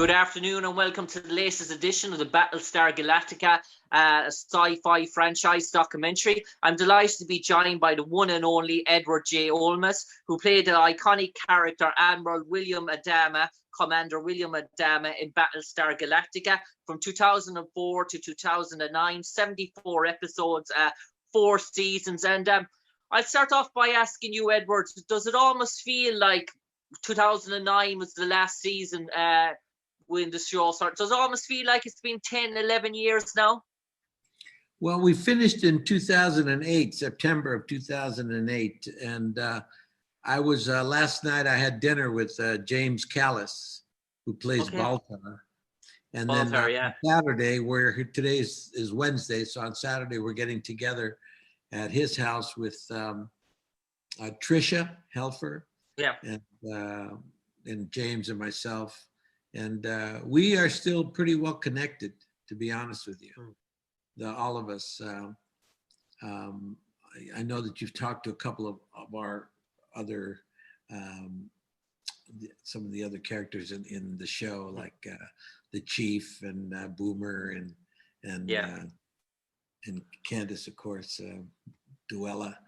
Good afternoon and welcome to the latest edition of the Battlestar Galactica sci-fi franchise documentary. I'm delighted to be joined by the one and only Edward J. Olmos, who played the iconic character Admiral William Adama, Commander William Adama in Battlestar Galactica from 2004 to 2009, 74 episodes, 4 seasons. And I'll start off by asking you, Edward, does it almost feel like 2009 was the last season when the show started? Does it almost feel like it's been 10, 11 years now? Well, we finished in 2008, September of 2008. And I was, last night I had dinner with James Callis, who plays Baltar. And Baltar, then on Saturday, today is Wednesday, so on Saturday we're getting together at his house with Trisha Helfer, and James and myself. And we are still pretty well connected, to be honest with you, all of us. I know that you've talked to a couple of our other, some of the other characters in the show, like the Chief and Boomer and Candace, of course, Duella,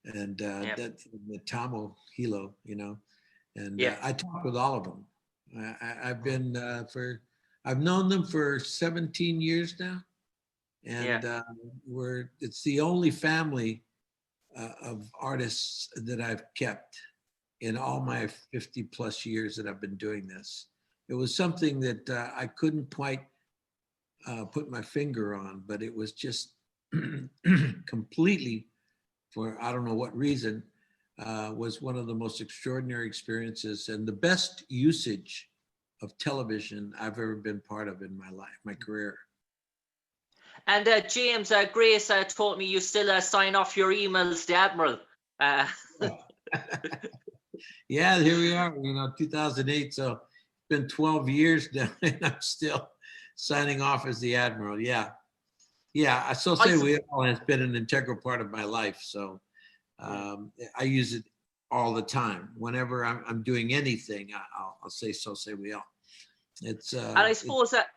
and that's the Tamo Hilo, you know. And I talk with all of them. I've been I've known them for 17 years now, and it's the only family of artists that I've kept in all my 50 plus years that I've been doing this. It was something that I couldn't quite put my finger on, but it was just completely, for I don't know what reason, was one of the most extraordinary experiences and the best usage of television I've ever been part of in my life, my career. And James, Grace told me you still sign off your emails to Admiral. Yeah, here we are, 2008. So it's been 12 years now and I'm still signing off as the Admiral. Yeah. I still say we all has been an integral part of my life. So I use it all the time. Whenever I'm doing anything, I'll say we all. It's and I suppose that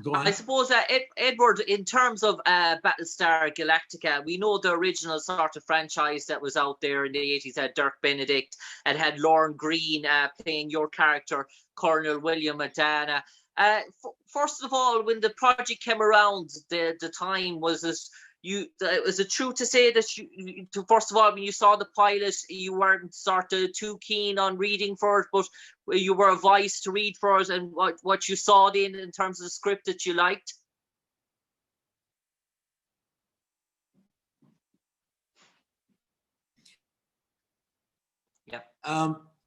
go on. I suppose that Edward, in terms of Battlestar Galactica, we know the original sort of franchise that was out there in the 80s had Dirk Benedict and had Lauren Green playing your character, Colonel William Adama. First of all, when the project came around, the time was is it true to say that first of all, when you saw the pilot, you weren't sort of too keen on reading for it, but you were advised to read for it, and what you saw in terms of the script that you liked?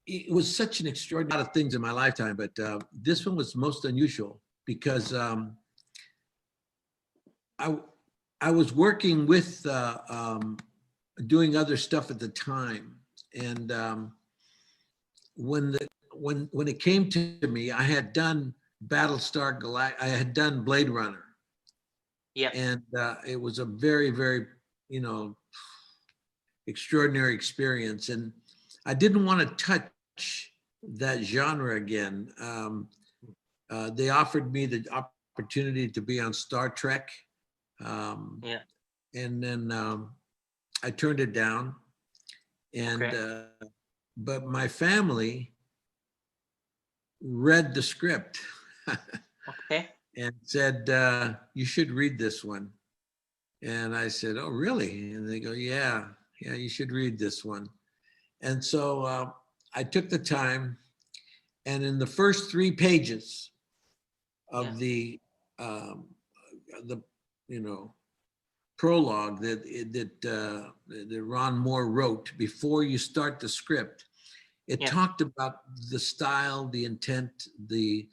It was such an extraordinary lot of things in my lifetime, but this one was most unusual because I was working with doing other stuff at the time, and when it came to me, I had done Battlestar Galactica, I had done Blade Runner, and it was a very, very extraordinary experience, and I didn't want to touch that genre again. They offered me the opportunity to be on Star Trek. And then I turned it down, and but my family read the script and said, you should read this one. And I said, oh really? And they go, yeah, you should read this one. And so I took the time, and in the first 3 pages of the prologue that Ron Moore wrote before you start the script, it talked about the style, the intent, the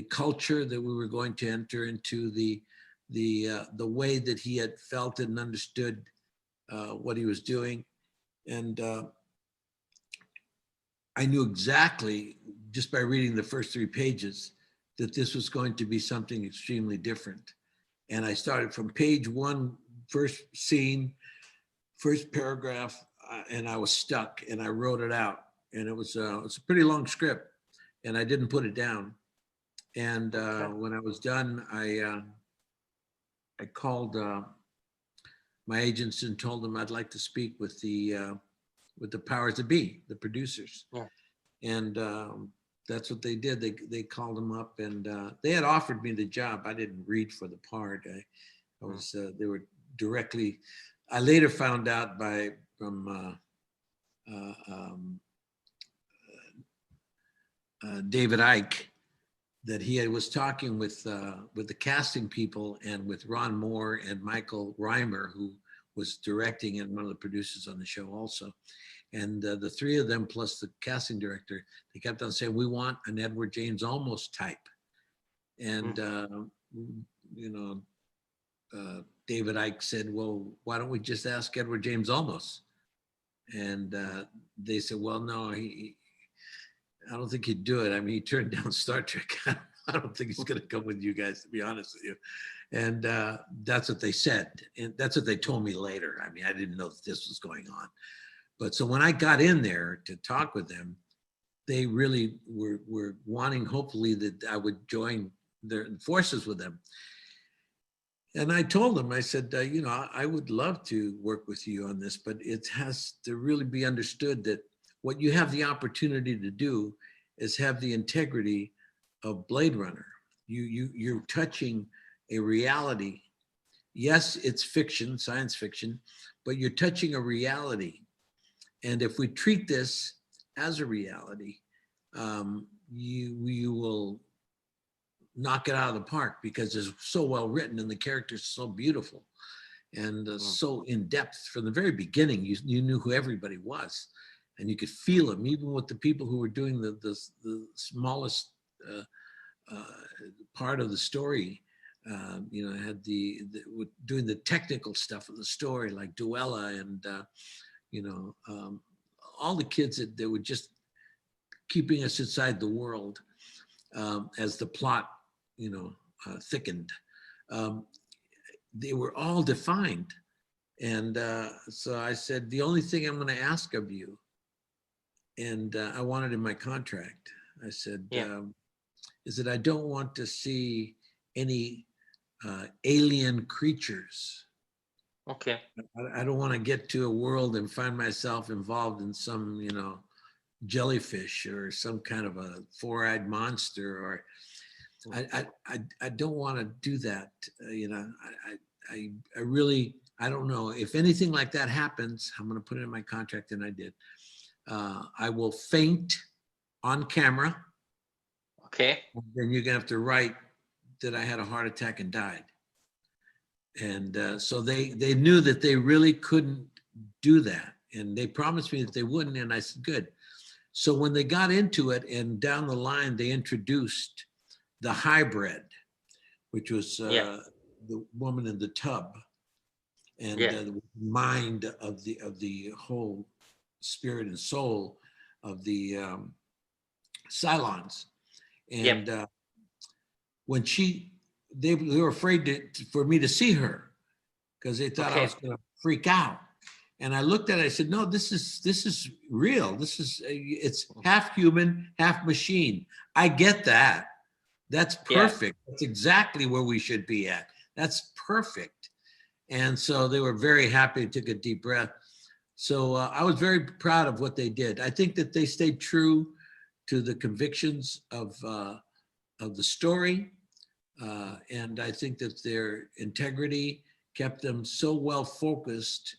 culture that we were going to enter into, the way that he had felt and understood what he was doing, and I knew exactly just by reading the first 3 pages that this was going to be something extremely different. And I started from page 1, first scene, first paragraph, and I was stuck, and I wrote it out. And it was a pretty long script. and I didn't put it down. And when I was done, I called my agents and told them I'd like to speak with the powers that be, the producers. Yeah. And that's what they did. They called them up, and they had offered me the job. I didn't read for the part. I was they were directly. I later found out from David Icke that he was talking with the casting people and with Ron Moore and Michael Reimer, who was directing and one of the producers on the show also. And the three of them plus the casting director, they kept on saying, we want an Edward James Olmos type. And, David Icke said, well, why don't we just ask Edward James Olmos? And they said, well, no, I don't think he'd do it. I mean, he turned down Star Trek. I don't think he's going to come with you guys, to be honest with you. And that's what they said. And that's what they told me later. I mean, I didn't know that this was going on. But so when I got in there to talk with them, they really were wanting, hopefully, that I would join their forces with them. And I told them, I said, I would love to work with you on this, but it has to really be understood that what you have the opportunity to do is have the integrity of Blade Runner. You're touching a reality. Yes, it's fiction, science fiction, but you're touching a reality. And if we treat this as a reality, you will knock it out of the park, because it's so well written and the characters are so beautiful and so in depth. From the very beginning, you knew who everybody was, and you could feel them, even with the people who were doing the smallest part of the story. Had doing the technical stuff of the story, like Duella and all the kids that were just keeping us inside the world as the plot thickened. They were all defined. And so I said, the only thing I'm going to ask of you, and I wanted in my contract, I said, is that I don't want to see any alien creatures. Okay. I don't want to get to a world and find myself involved in some, jellyfish or some kind of a four-eyed monster, or I don't want to do that. I really, I don't know. If anything like that happens, I'm going to put it in my contract, and I did. I will faint on camera. Okay. Then you're going to have to write that I had a heart attack and died. And so they knew that they really couldn't do that. And they promised me that they wouldn't. And I said, good. So when they got into it, and down the line, they introduced the hybrid, which was the woman in the tub, and the mind of the whole spirit and soul of the Cylons. And when they were afraid for me to see her, because they thought I was going to freak out. And I looked at it, I said, no, this is real. It's half human, half machine. I get that. That's perfect. That's exactly where we should be at. That's perfect. And so they were very happy, took a deep breath. So I was very proud of what they did. I think that they stayed true to the convictions of the story. And I think that their integrity kept them so well focused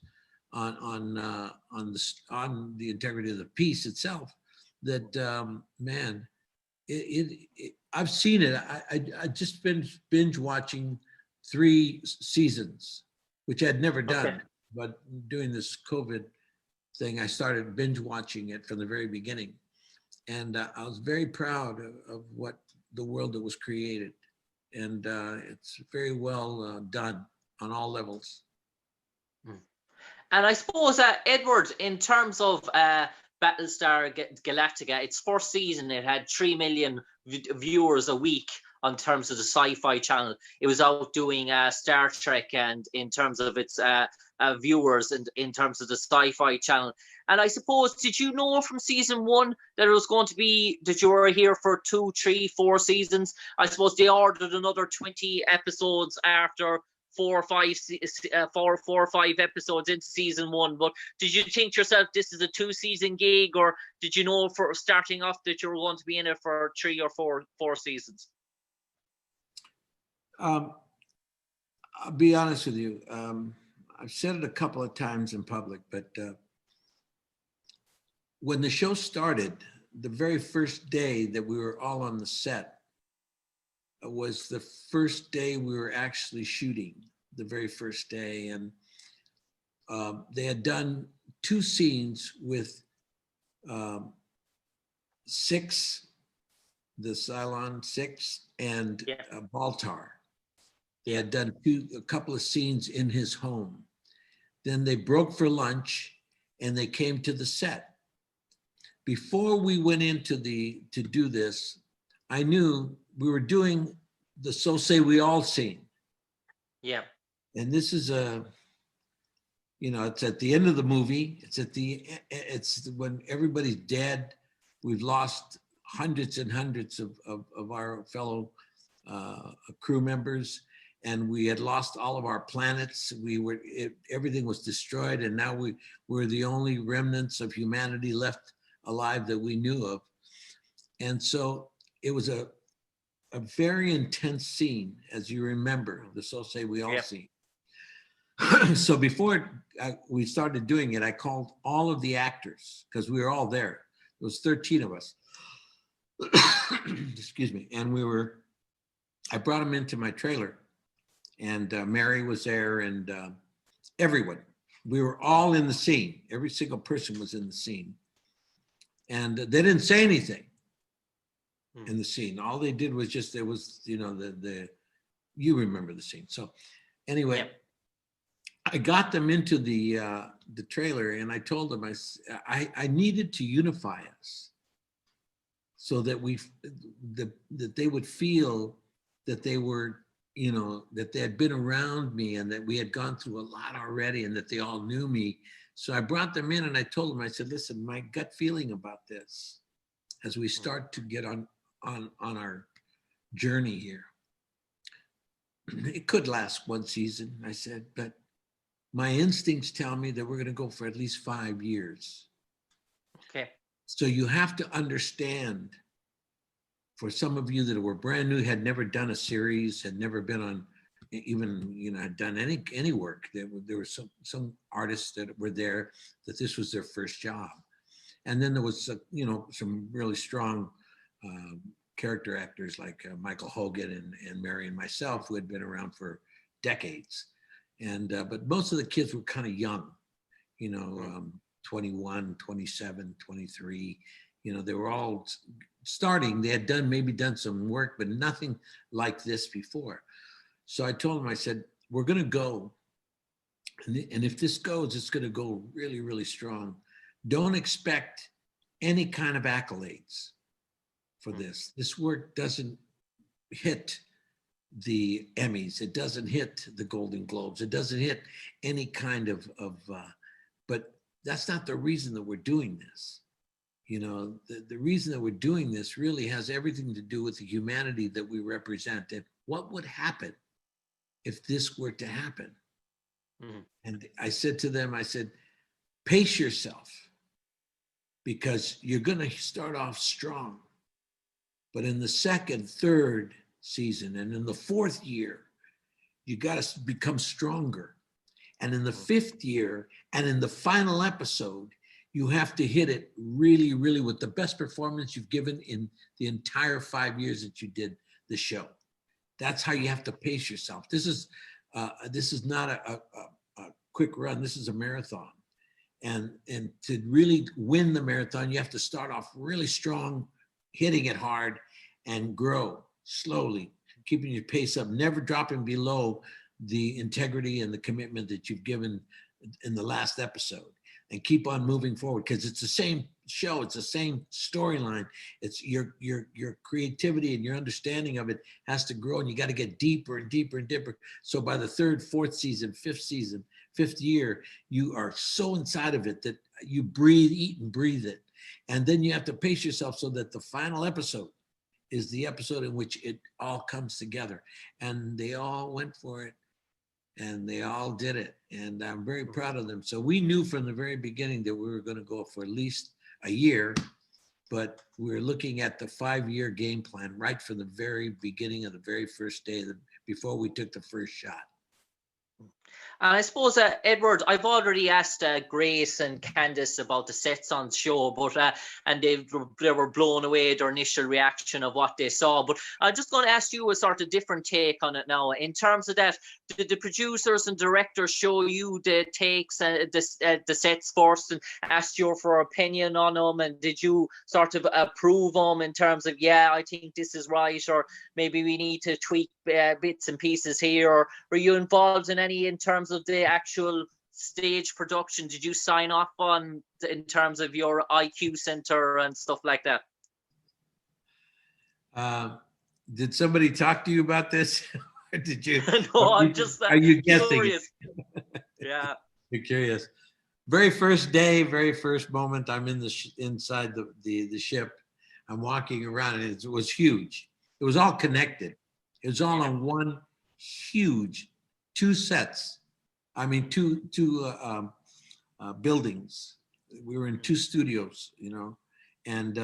on the integrity of the piece itself that I've seen it. I just been binge watching 3 seasons, which I'd never done. Okay. But doing this COVID thing, I started binge watching it from the very beginning, and I was very proud of what the world that was created, and it's very well done on all levels. And I suppose, Edward, in terms of Battlestar Galactica, its first season, it had 3 million viewers a week on terms of the Sci-Fi Channel. It was outdoing Star Trek, and in terms of its viewers, and in terms of the Sci-Fi Channel. And I suppose, did you know from season 1 that it was going to be, that you were here for 2, 3, 4 seasons? I suppose they ordered another 20 episodes after 4 or 5 episodes into season 1. But did you think to yourself this is a 2-season gig, or did you know for starting off that you were going to be in it for 3 or 4 seasons? I'll be honest with you. I've said it a couple of times in public, but when the show started, the very first day that we were all on the set was the first day we were actually shooting, the very first day. And they had done 2 scenes with 6, the Cylon 6, and Baltar. They had done a couple of scenes in his home. Then they broke for lunch and they came to the set. Before we went into to do this, I knew we were doing the So Say We All scene. Yeah. And this is it's at the end of the movie. It's when everybody's dead. We've lost hundreds and hundreds of our fellow crew members, and we had lost all of our planets. Everything was destroyed, and now we're the only remnants of humanity left alive that we knew of. And so it was a very intense scene, as you remember, the So Say We All scene. So before we started doing it, I called all of the actors, because we were all there. There was 13 of us. Excuse me. And I brought them into my trailer, and Mary was there, and everyone. We were all in the scene. Every single person was in the scene. And they didn't say anything in the scene. All they did was just, there was, you remember the scene. So anyway, I got them into the trailer, and I told them I needed to unify us so that that they would feel that they were, that they had been around me, and that we had gone through a lot already, and that they all knew me. So I brought them in, and I told them, I said, listen, my gut feeling about this, as we start to get on our journey here, it could last 1 season, I said, but my instincts tell me that we're going to go for at least 5 years. Okay. So you have to understand, for some of you that were brand new, had never done a series, had never been on, even, had done any work. There were some artists that were there that this was their first job. And then there was, some really strong character actors like Michael Hogan and Mary and myself, who had been around for decades. And but most of the kids were kind of young, 21, 27, 23. They were all starting. They had maybe done some work, but nothing like this before. So I told them, I said, we're going to go. And if this goes, it's going to go really, really strong. Don't expect any kind of accolades for this. This work doesn't hit the Emmys. It doesn't hit the Golden Globes. It doesn't hit any kind of but that's not the reason that we're doing this. The reason that we're doing this really has everything to do with the humanity that we represent, and what would happen if this were to happen. Mm-hmm. And I said to them, I said, pace yourself, because you're going to start off strong. But in the second, third season, and in the 4th year, you got to become stronger. And in the 5th year, and in the final episode, you have to hit it really, really with the best performance you've given in the entire 5 years that you did the show. That's how you have to pace yourself. This is not a quick run. This is a marathon. And to really win the marathon, you have to start off really strong, hitting it hard, and grow slowly, keeping your pace up, never dropping below the integrity and the commitment that you've given in the last episode, and keep on moving forward, because it's the show. It's the same storyline. It's your creativity and your understanding of it has to grow, and you got to get deeper and deeper and deeper. So by the third, fourth season, fifth year, you are so inside of it that you breathe, eat, and breathe it. And then you have to pace yourself so that the final episode is the episode in which it all comes together. And they all went for it, and they all did it. And I'm very proud of them. So we knew from the very beginning that we were going to go for at least a year, but we're looking at the 5-year game plan right from the very beginning of the very first day, before we took the first shot. And I suppose, Edward, I've already asked Grace and Candice about the sets on the show, but and they were blown away their initial reaction of what they saw. But I'm just going to ask you a sort of different take on it now. In terms of that, did the producers and directors show you the takes, the sets first, and asked you for opinion on them? And did you sort of approve them in terms of, yeah, I think this is right, or maybe we need to tweak bits and pieces here? Or were you involved in any in terms of the actual stage production? Did you sign off on in terms of your IQ center and stuff like that? Did somebody talk to you about this? Or did you? No, I'm just are you guessing? Curious. Yeah. You're curious. Very first day, very first moment, I'm in inside the ship. I'm walking around, and it was huge. It was all connected. It was all on one huge 2 sets. I mean, two buildings. We were in 2 studios, you know, and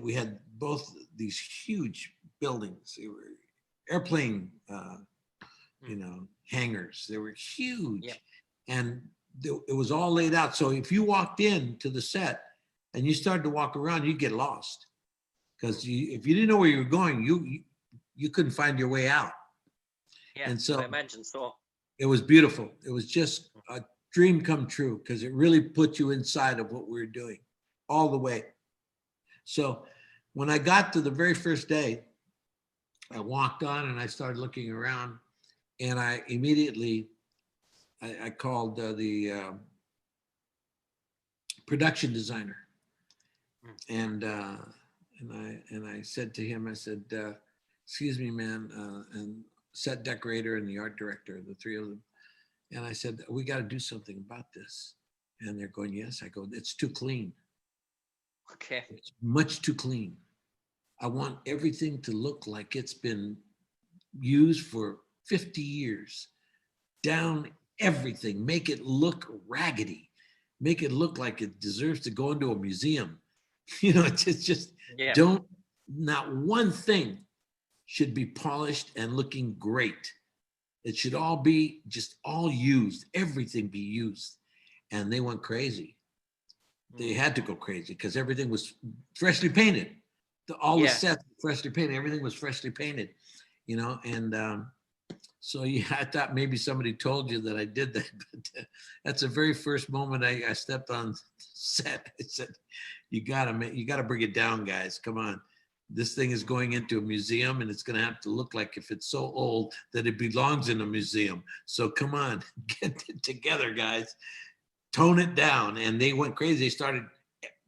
we had both these huge buildings. They were airplane, you know, hangars. They were huge, and it was all laid out. So if you walked in to the set and you started to walk around, you'd get lost, because if you didn't know where you were going, you couldn't find your way out. Yeah, and so I imagine so. It was beautiful. It was just a dream come true, because it really put you inside of what we were doing all the way. So when I got to the very first day, I walked on and I started looking around, and I immediately, I called the production designer, and I said to him, I said, excuse me, man, and set decorator and the art director, the 3 of them. And I said, we got to do something about this. And they're going, yes. I go, it's too clean. Okay. It's much too clean. I want everything to look like it's been used for 50 years. Down everything. Make it look raggedy. Make it look like it deserves to go into a museum. You know, it's just, not one thing should be polished and looking great. It should all be just all used, everything be used. And they went crazy. They had to go crazy because everything was freshly painted. All the sets were freshly painted, everything was freshly painted, you know? And so I thought maybe somebody told you that I did that, but that's the very first moment I stepped on set. I said, you gotta bring it down, guys, come on. This thing is going into a museum, and it's going to have to look like, if it's so old, that it belongs in a museum. So come on, get it together, guys. Tone it down. And they went crazy. They started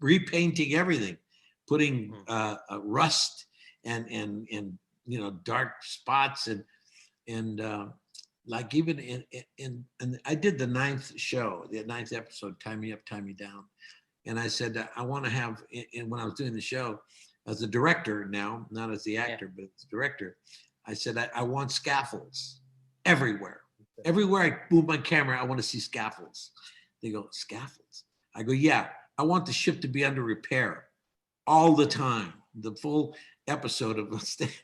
repainting everything, putting rust and you know, dark spots and like even in I did the 9th show, the 9th episode, Tie Me Up, Tie Me Down, and I said I want to have, and when I was doing the show, as a director now, not as the actor, but as the director, I said, I want scaffolds everywhere. Everywhere I move my camera, I want to see scaffolds. They go, scaffolds? I go, yeah, I want the ship to be under repair all the time. The full episode of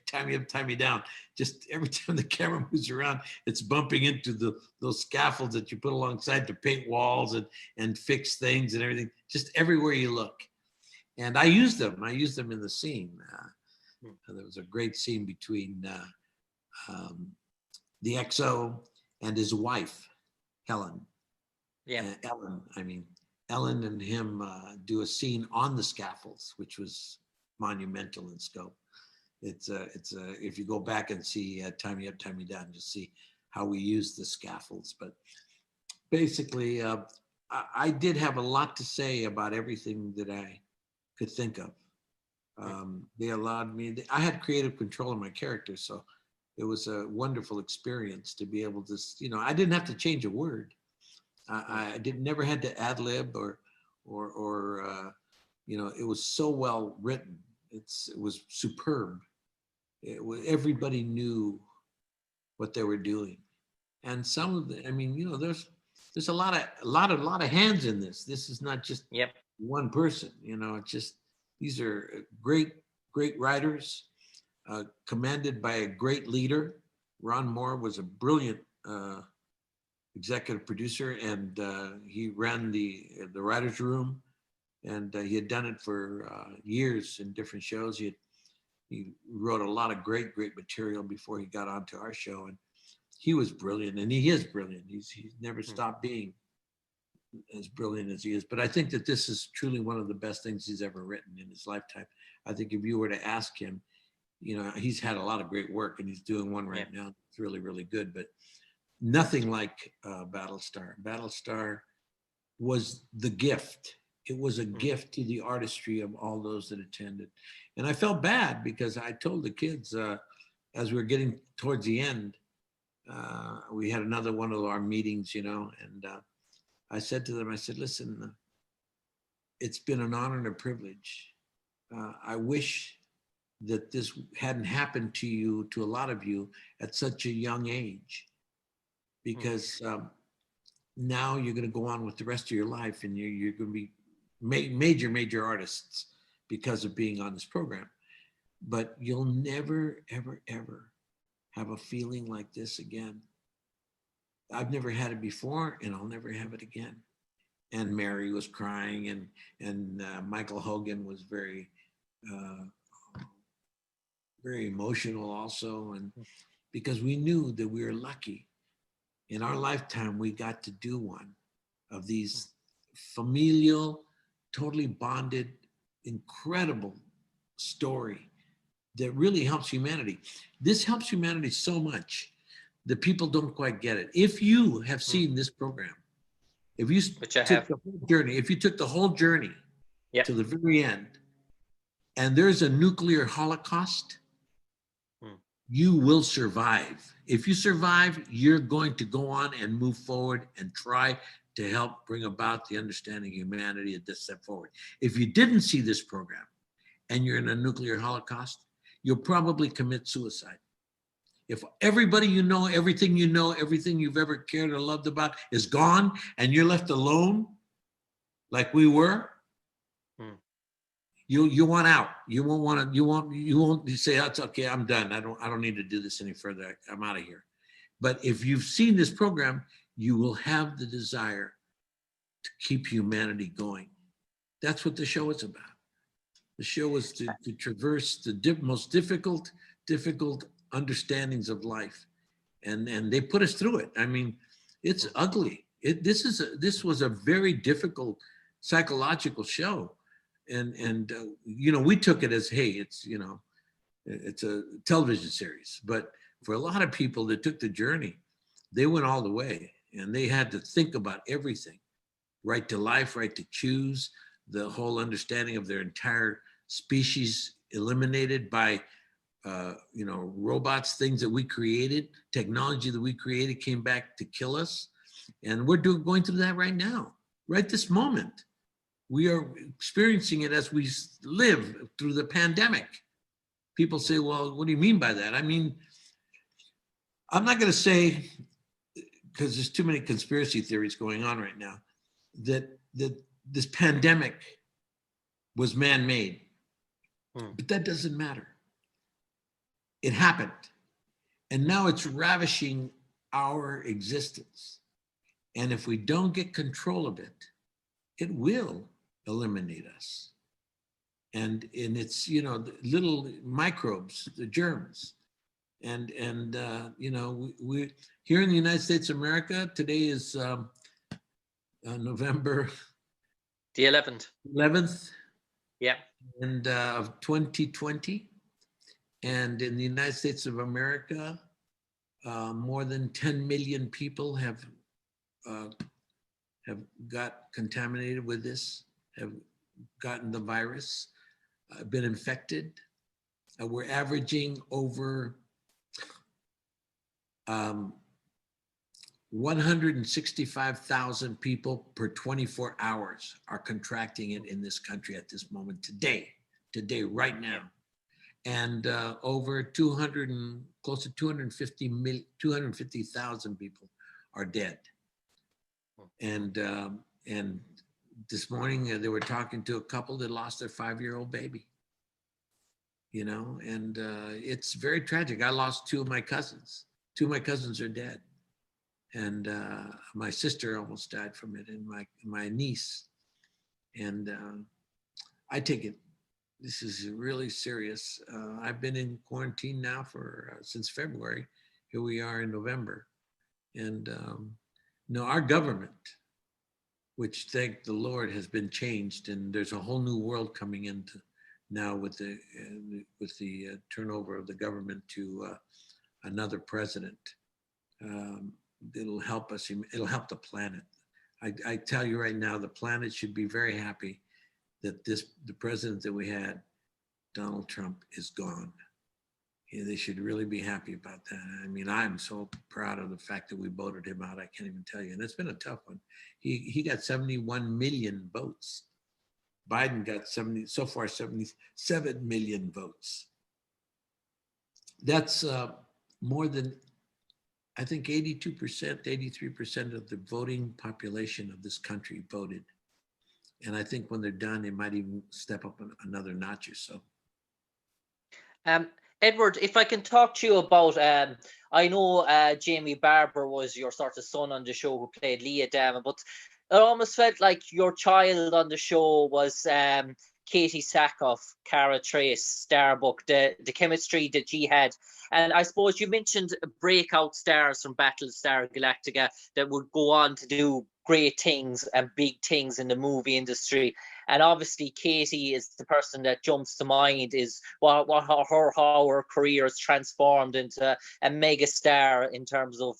Tie Me Up, Tie Me Down. Just every time the camera moves around, it's bumping into those scaffolds that you put alongside to paint walls and fix things and everything, just everywhere you look. And I used them. I used them in the scene. There was a great scene between the XO and his wife, Helen. Ellen and him do a scene on the scaffolds, which was monumental in scope. It's if you go back and see Tie Me Up, Tie Me Down, just see how we use the scaffolds. But basically, I did have a lot to say about everything that I could think of. They allowed me, I had creative control of my character, so it was a wonderful experience to be able to, I didn't have to change a word. I never had to ad lib or it was so well written. It was superb. Everybody knew what they were doing, and some of the, there's a lot of hands in this. This is not just one person. It's just, these are great writers, commanded by a great leader. Ron Moore was a brilliant executive producer, and he ran the writers' room, and he had done it for years in different shows. He wrote a lot of great material before he got onto our show, and he was brilliant, and he is brilliant. He's never stopped being as brilliant as he is. But I think that this is truly one of the best things he's ever written in his lifetime. I think if you were to ask him, he's had a lot of great work, and he's doing one right now. It's really, really good, but nothing like Battlestar. Battlestar was the gift. It was a gift to the artistry of all those that attended. And I felt bad because I told the kids, as we were getting towards the end, we had another one of our meetings, and I said to them, I said, listen, it's been an honor and a privilege. I wish that this hadn't happened to you, to a lot of you, at such a young age, because now you're going to go on with the rest of your life, and you're going to be major artists because of being on this program. But you'll never, ever, ever have a feeling like this again. I've never had it before, and I'll never have it again. And Mary was crying, and Michael Hogan was very emotional also, and because we knew that we were lucky. In our lifetime, we got to do one of these familial, totally bonded, incredible story that really helps humanity. This helps humanity so much that people don't quite get it. If you have seen this program, if you took the whole journey to the very end, and there's a nuclear holocaust, you will survive. If you survive, you're going to go on and move forward and try to help bring about the understanding of humanity at this step forward. If you didn't see this program and you're in a nuclear holocaust, you'll probably commit suicide. If everybody you know, everything you've ever cared or loved about is gone, and you're left alone, like we were, you want out. You won't say, that's okay, I'm done. I don't need to do this any further. I'm out of here. But if you've seen this program, you will have the desire to keep humanity going. That's what the show is about. The show is to traverse the most difficult understandings of life, and they put us through it. I mean, it's ugly. This was a very difficult psychological show, and we took it as, hey, it's a television series. But for a lot of people that took the journey, they went all the way, and they had to think about everything: right to life, right to choose, the whole understanding of their entire species eliminated by robots, things that we created, technology that we created came back to kill us. And we're going through that right now, right this moment. We are experiencing it as we live through the pandemic. People say, well, what do you mean by that? I mean, I'm not going to say, because there's too many conspiracy theories going on right now, that this pandemic was man-made. But that doesn't matter. It happened. And now it's ravishing our existence. And if we don't get control of it, it will eliminate us. And it's, the little microbes, the germs. And we here in the United States of America, today is November the 11th. 11th. Yeah. And of 2020. And in the United States of America, more than 10 million people have have got contaminated with this, have gotten the virus, been infected. We're averaging over 165,000 people per 24 hours are contracting it in this country at this moment today, right now. And over 200 and close to 250,000 people are dead. And this morning they were talking to a couple that lost their 5-year-old baby. You know, and it's very tragic. I lost 2 of my cousins. 2 of my cousins are dead. And my sister almost died from it, and my niece. And I take it, this is really serious. I've been in quarantine now for since February. Here we are in November. And our government, which thank the Lord has been changed, and there's a whole new world coming into now with the turnover of the government to another president. It'll help us. It'll help the planet. I tell you right now, the planet should be very happy that the president that we had, Donald Trump, is gone. Yeah, they should really be happy about that. I mean, I'm so proud of the fact that we voted him out. I can't even tell you. And it's been a tough one. He got 71 million votes. Biden got 77 million votes. That's more than, I think 82%, 83% of the voting population of this country voted. And I think when they're done, they might even step up another notch or so. Edward, if I can talk to you about, I know Jamie Barber was your sort of son on the show who played Lee Adama, but it almost felt like your child on the show was Katie Sackhoff, Cara Trace, Starbuck, the chemistry that she had. And I suppose you mentioned breakout stars from Battlestar Galactica that would go on to do great things and big things in the movie industry. And obviously Katie is the person that jumps to mind, is how her career has transformed into a mega star in terms of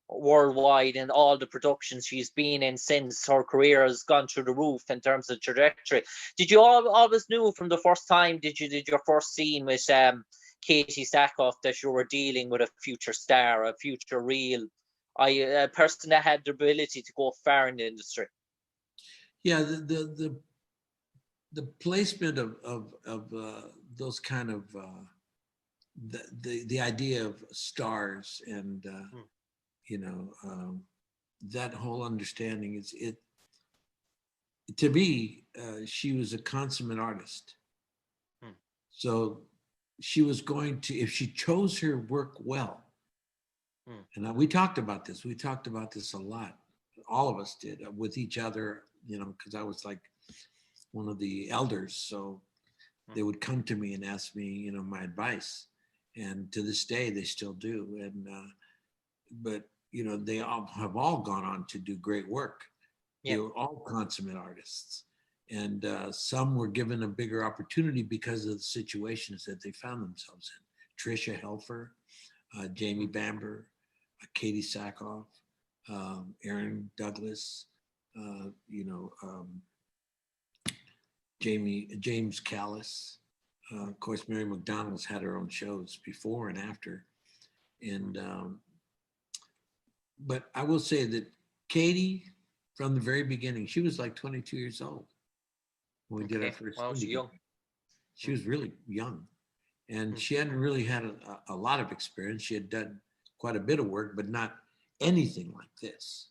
worldwide, and all the productions she's been in since her career has gone through the roof in terms of trajectory. Did you always knew from the first time did your first scene with Katie Sackhoff that you were dealing with a future star, a future real a person that had the ability to go far in the industry? Yeah, the placement of those kind of the idea of stars and that whole understanding is it. To me, she was a consummate artist. So she was going to, if she chose her work well, and we talked about this. We talked about this a lot. All of us did with each other, because I was like one of the elders. So they would come to me and ask me, my advice. And to this day, they still do. And, but, they have all gone on to do great work. They were all consummate artists. And some were given a bigger opportunity because of the situations that they found themselves in. Tricia Helfer, Jamie Bamber, Katie Sackhoff, Aaron Douglas, James Callis. Of course, Mary McDonald's had her own shows before and after. And, but I will say that Katie, from the very beginning, she was like 22 years old when we did our first. Wow, she's young. She was really young. And she hadn't really had a lot of experience. She had done quite a bit of work, but not anything like this.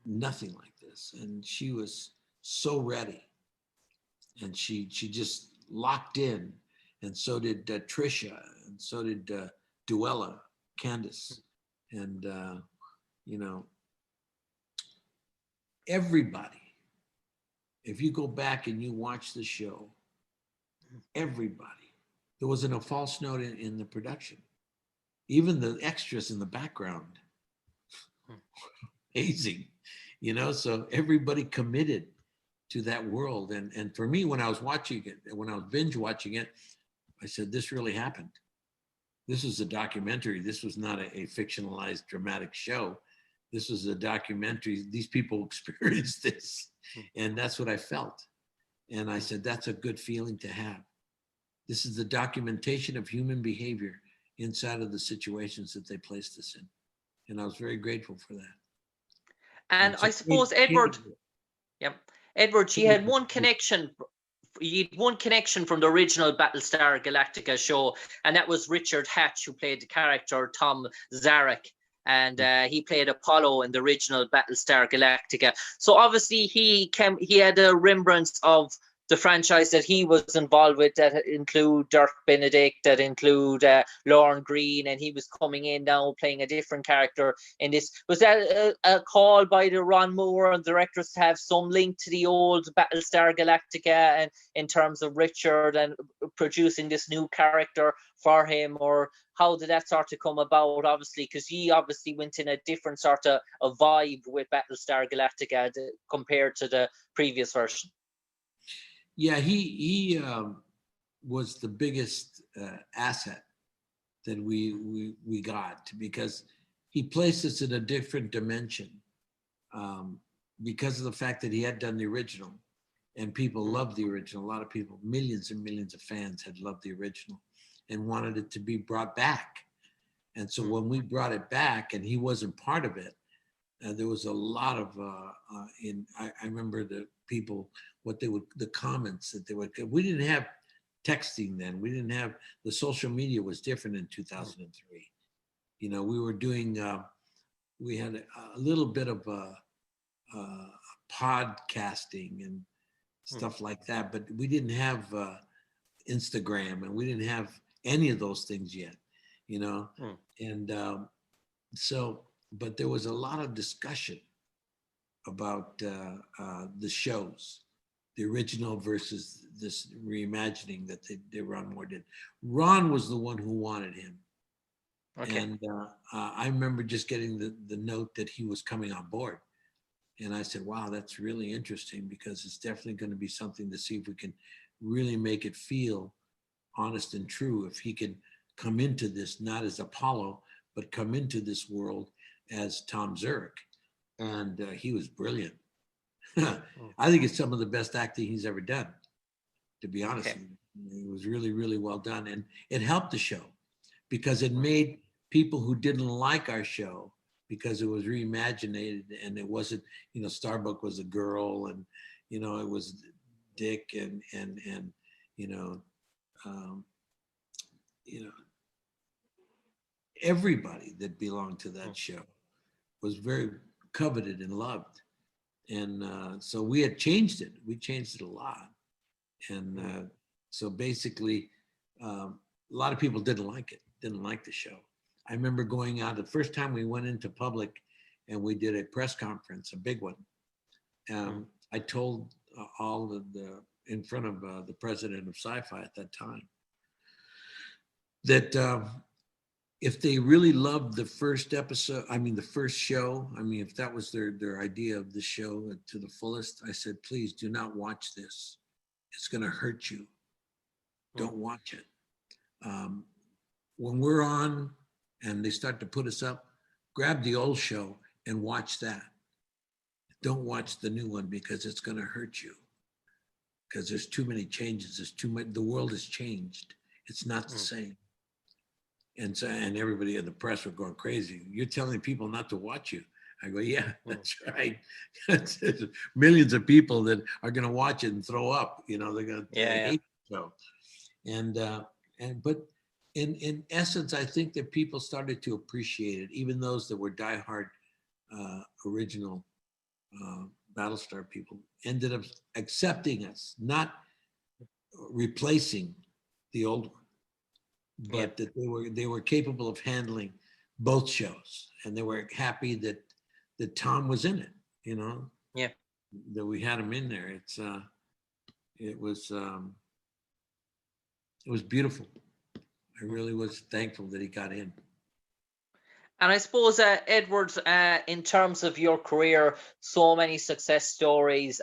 Nothing like this. And she was so ready. And she just locked in. And so did Tricia, and so did Duella, Candace. And, everybody, if you go back and you watch the show, everybody, there wasn't a false note in the production. Even the extras in the background, amazing, so everybody committed to that world. And for me, when I was watching it, when I was binge watching it, I said, this really happened. This was a documentary. This was not a fictionalized dramatic show. This was a documentary. These people experienced this. And that's what I felt. And I said, that's a good feeling to have. This is the documentation of human behavior inside of the situations that they placed us in. And I was very grateful for that. And I suppose, Edward, Edward, you had one connection. You had one connection from the original Battlestar Galactica show, and that was Richard Hatch, who played the character Tom Zarek. And he played Apollo in the original Battlestar Galactica. So obviously he had a remembrance of the franchise that he was involved with, that include Dirk Benedict, that include Lorne Greene, and he was coming in now playing a different character in this. Was that a call by the Ron Moore and the directors to have some link to the old Battlestar Galactica, and in terms of Richard and producing this new character for him, or how did that sort of come about? Obviously, because he obviously went in a different sort of a vibe with Battlestar Galactica compared to the previous version. Yeah, he was the biggest asset that we got, because he placed us in a different dimension because of the fact that he had done the original, and people loved the original. A lot of people, millions and millions of fans, had loved the original and wanted it to be brought back. And so when we brought it back, and he wasn't part of it, there was a lot of I remember the people, the comments that they would. We didn't have texting then. We didn't have, the social media was different in 2003. You know, we were doing. We had a little bit of podcasting and stuff like that, but we didn't have Instagram, and we didn't have any of those things yet. You know, and so. But there was a lot of discussion about the shows, the original versus this reimagining that they Ron Moore did. Ron was the one who wanted him. Okay. And I remember just getting the note that he was coming on board. And I said, wow, that's really interesting, because it's definitely going to be something to see if we can really make it feel honest and true. If he can come into this, not as Apollo, but come into this world as Tom Zarek, and he was brilliant. I think it's some of the best acting he's ever done, to be honest with you. It was really, really well done, and it helped the show because it made people who didn't like our show, because it was reimagined and it wasn't, you know, Starbuck was a girl, and you know, it was Dick and you know, everybody that belonged to that show was very coveted and loved. And so we had changed it. We changed it a lot. And so basically, a lot of people didn't like it, didn't like the show. I remember going out, the first time we went into public and we did a press conference, a big one. I told all of in front of the president of Sci-Fi at that time, that if they really loved the first episode, the first show, if that was their idea of the show to the fullest, I said, please do not watch this. It's going to hurt you. Don't watch it. When we're on and they start to put us up, grab the old show and watch that. Don't watch the new one, because it's going to hurt you. Because there's too many changes. There's too much. The world has changed. It's not the same. And so, and everybody in the press were going crazy. You're telling people not to watch you. I go, yeah, that's right. Millions of people that are going to watch it and throw up. You know, they're going to hate the show. But in essence, I think that people started to appreciate it. Even those that were diehard original Battlestar people ended up accepting us, not replacing the old one. But that they were capable of handling both shows, and they were happy that Tom was in it, you know. Yeah. That we had him in there. It was beautiful. I really was thankful that he got in. And I suppose, Edward, in terms of your career, so many success stories,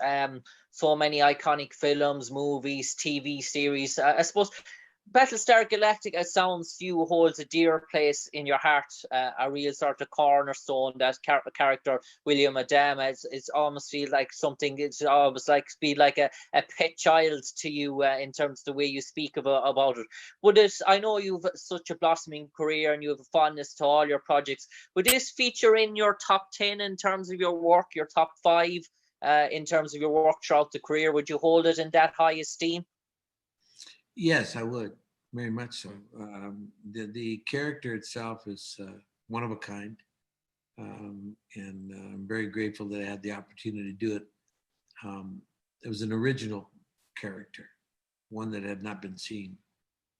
so many iconic films, movies, TV series. I suppose, Battlestar Galactica sounds to you holds a dear place in your heart, a real sort of cornerstone. That character William Adama, it's almost feel like something. It's almost like be like a pet child to you in terms of the way you speak about it. Would it? I know you've such a blossoming career and you have a fondness to all your projects. Would this feature in your top 10 in terms of your work, your top 5 in terms of your work throughout the career? Would you hold it in that high esteem? Yes, I would, very much so. The character itself is one of a kind, and I'm very grateful that I had the opportunity to do it. It was an original character, one that had not been seen,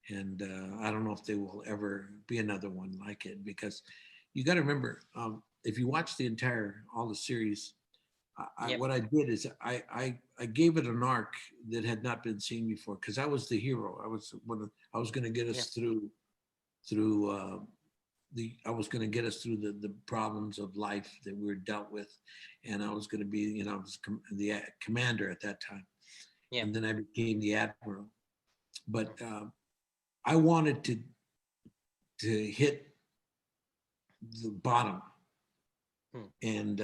and I don't know if there will ever be another one like it, because you got to remember, if you watch all the series, what I did is I gave it an arc that had not been seen before, because I was the hero. I was going to get us through the problems of life that we were dealt with, and I was going to be, I was the commander at that time, and then I became the admiral. But I wanted to hit the bottom. And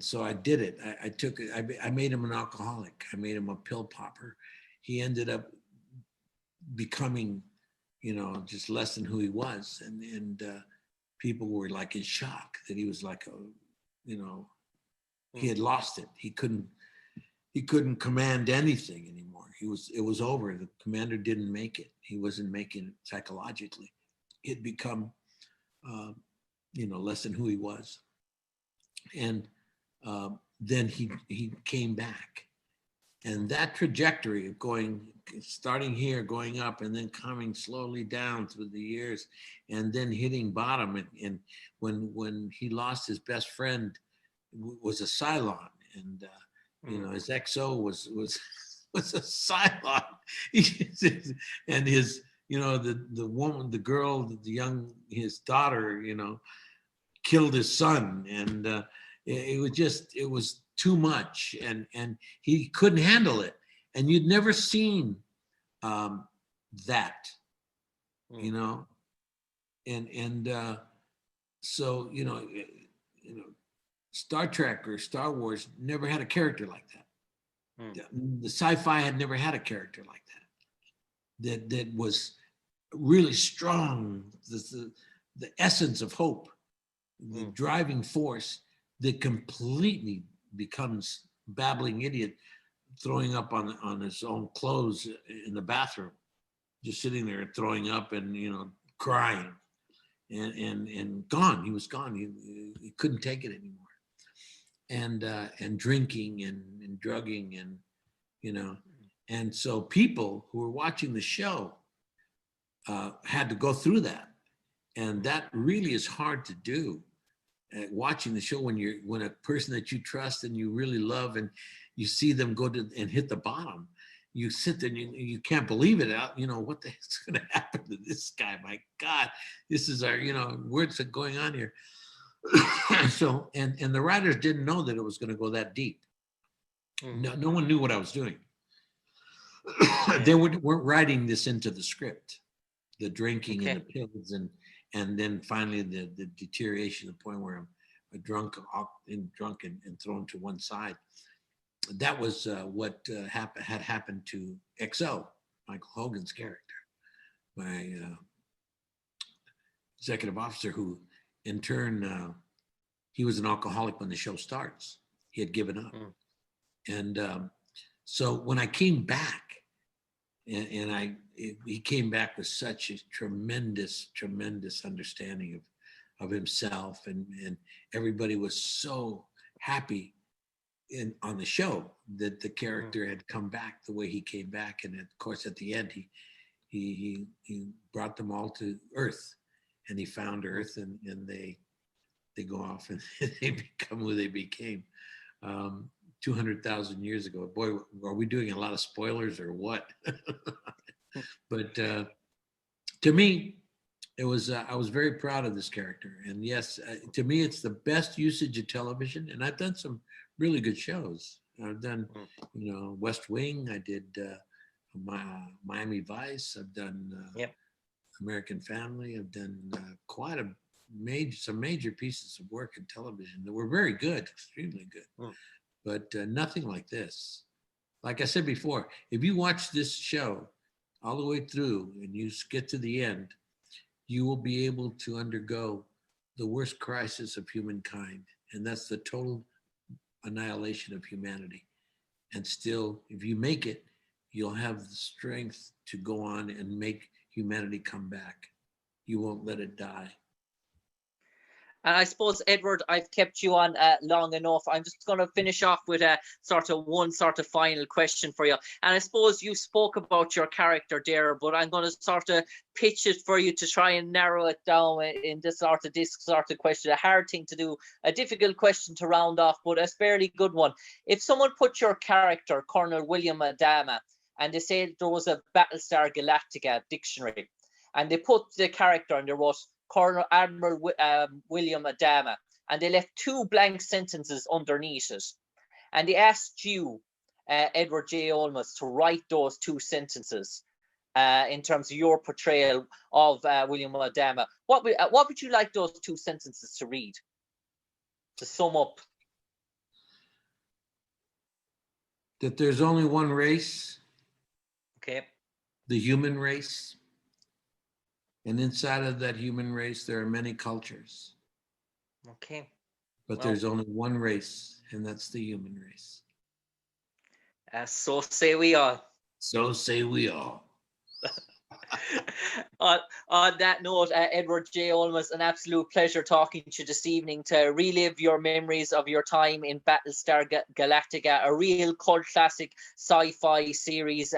so I did it. I made him an alcoholic. I made him a pill popper. He ended up becoming, just less than who he was. And people were like in shock that he was like he had lost it. He couldn't command anything anymore. It was over. The commander didn't make it. He wasn't making it psychologically. He'd become, less than who he was. And then he came back, and that trajectory of starting here, going up, and then coming slowly down through the years, and then hitting bottom. And when he lost his best friend, was a Cylon, and his XO was a Cylon, and his the woman, the girl, his daughter, killed his son, and it was too much, and he couldn't handle it, and you'd never seen that, and so Star Trek or Star Wars never had a character like that. The sci-fi had never had a character like that was really strong, the essence of hope, the driving force that completely becomes babbling idiot, throwing up on his own clothes in the bathroom, just sitting there throwing up and crying, and gone. He was gone. He couldn't take it anymore, and drinking and drugging, and and so people who were watching the show had to go through that. And that really is hard to do. Watching the show when a person that you trust and you really love, and you see them go and hit the bottom, you sit there and you can't believe it. What the heck's going to happen to this guy? My God, this is our, what's going on here? So, and the writers didn't know that it was going to go that deep. No one knew what I was doing. They weren't writing this into the script, the drinking and the pills, and then finally the deterioration to the point where I'm drunk and thrown to one side. That was what had happened to XO, Michael Hogan's character, my executive officer, who in turn, he was an alcoholic when the show starts. He had given up. And so when I came back, he came back with such a tremendous understanding of himself, and everybody was so happy on the show that the character had come back the way he came back. And of course, at the end, he brought them all to Earth, and he found Earth, and they go off and they become who they became. 200,000 years ago. Boy, are we doing a lot of spoilers or what? But to me, it was I was very proud of this character. And yes, to me, it's the best usage of television. And I've done some really good shows. I've done, West Wing. I did Miami Vice. I've done American Family. I've done some major pieces of work in television that were very good, extremely good, but nothing like this. Like I said before, if you watch this show all the way through and you get to the end, you will be able to undergo the worst crisis of humankind, and that's the total annihilation of humanity. And still, if you make it, you'll have the strength to go on and make humanity come back. You won't let it die. And I suppose, Edward, I've kept you on long enough. I'm just going to finish off with a one final question for you. And I suppose you spoke about your character there, but I'm going to sort of pitch it for you to try and narrow it down in this sort of question. A hard thing to do, a difficult question to round off, but a fairly good one. If someone put your character, Colonel William Adama, and they said there was a Battlestar Galactica dictionary, and they put the character and they wrote Admiral William Adama, and they left 2 blank sentences underneath it, and they asked you, Edward J. Olmos, to write those 2 sentences in terms of your portrayal of William Adama. What would you like those 2 sentences to read, to sum up? That there's only one race. Okay. The human race. And inside of that human race, there are many cultures. Okay. But there's only one race, and that's the human race. So say we all. So say we all. On that note, Edward J. Olmos, an absolute pleasure talking to you this evening to relive your memories of your time in Battlestar Galactica, a real cult classic sci-fi series,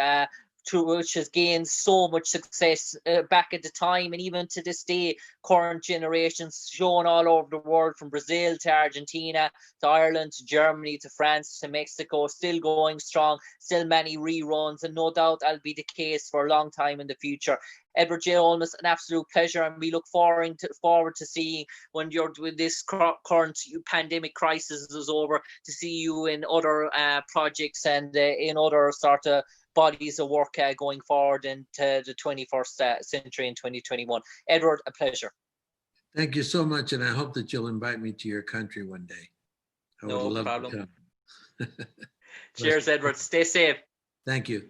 which has gained so much success back at the time, and even to this day, current generations shown all over the world, from Brazil to Argentina to Ireland to Germany to France to Mexico, still going strong, still many reruns, and no doubt that'll be the case for a long time in the future. Edward J. Olmos, an absolute pleasure, and we look forward to seeing when this current pandemic crisis is over, to see you in other projects and in other sort of bodies of work going forward into the 21st century in 2021. Edward, a pleasure. Thank you so much, and I hope that you'll invite me to your country one day. I would love to come. Cheers, Edward. Stay safe. Thank you.